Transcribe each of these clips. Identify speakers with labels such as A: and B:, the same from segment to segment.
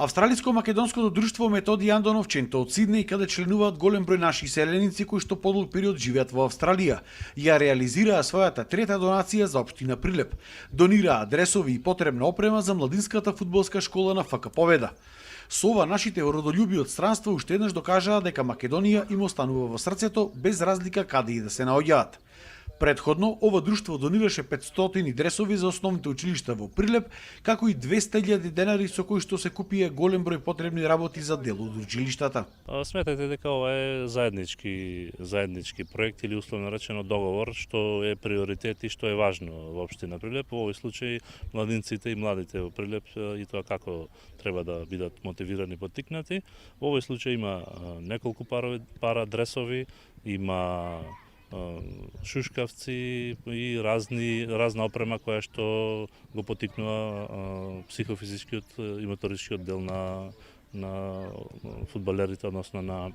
A: Австралиско-македонското друштво Методи Андонов Ченто од Сиднеј, каде членуваат голем број наши селеници кои што подолг период живеат во Австралија, ја реализираа својата трета донација за општина Прилеп. Донираа дресови и потребна опрема за младинската фудбалска школа на ФК Победа. Со ова нашите родолюби од странство уште еднаш докажаа дека Македонија им останува во срцето без разлика каде и да се наоѓаат. Предходно, ова друштво донираше 500 дресови за основните училишта во Прилеп, како и 200.000 денари со кои што се купија голем број потребни работи за дел од училиштата.
B: Сметате дека ова е заеднички проект или условно речено договор што е приоритет и што е важно во општина Прилеп. Во овој случај младинците и младите во Прилеп и тоа како треба да бидат мотивирани и поттикнати. Во овој случај има неколку пара дресови, има шушкавци и разна опрема која што го поттикнува психофизичкиот и моторичкиот дел на фудбалерите, односно на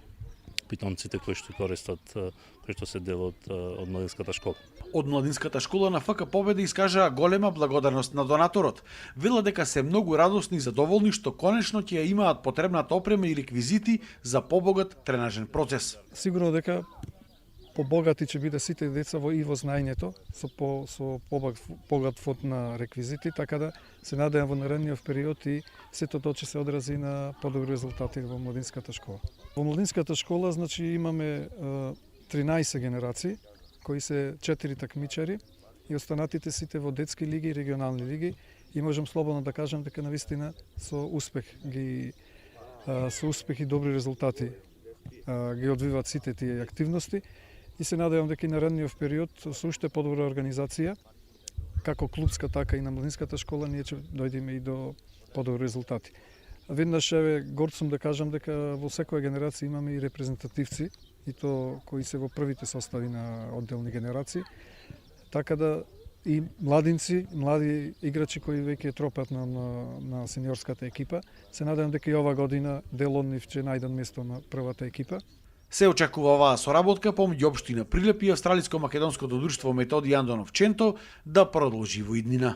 B: питомците кои што кои што се дел од младинската школа.
A: Од младинската школа на ФК Победа искажаа голема благодарност на донаторот. Вела дека се многу радосни и задоволни што конечно ќе ја имаат потребната опрема и реквизити за побогат тренажен процес.
C: Сигурно дека побогати ќе биде сите деца и во знаењето, со побогат фонд на реквизити, така да се надевам во наредниот период и сето тоа ќе се одрази на подобри резултати во младинската школа. Во младинската школа значи имаме 13 генерации, кои се 4 такмичари и останатите сите во детски лиги и регионални лиги, и можам слободно да кажам дека навистина со успех и добри резултати ги одвиваат сите тие активности. И се надевам дека и наредниот период со уште подобра организација, како клубска, така и на младинската школа, ние ќе дојдеме и до подобри резултати. Веднаш горд сум да кажам дека во секоја генерација имаме и репрезентативци, и то кои се во првите состави на одделни генерации, така да и млади играчи кои веќе тропат на сениорската екипа. Се надевам дека и ова година дел од нив ќе најдат место на првата екипа.
A: Се очекува оваа соработка помеѓу општина Прилеп и Австралиско-македонското друштво Методи Андонов Ченто да продолжи во иднина.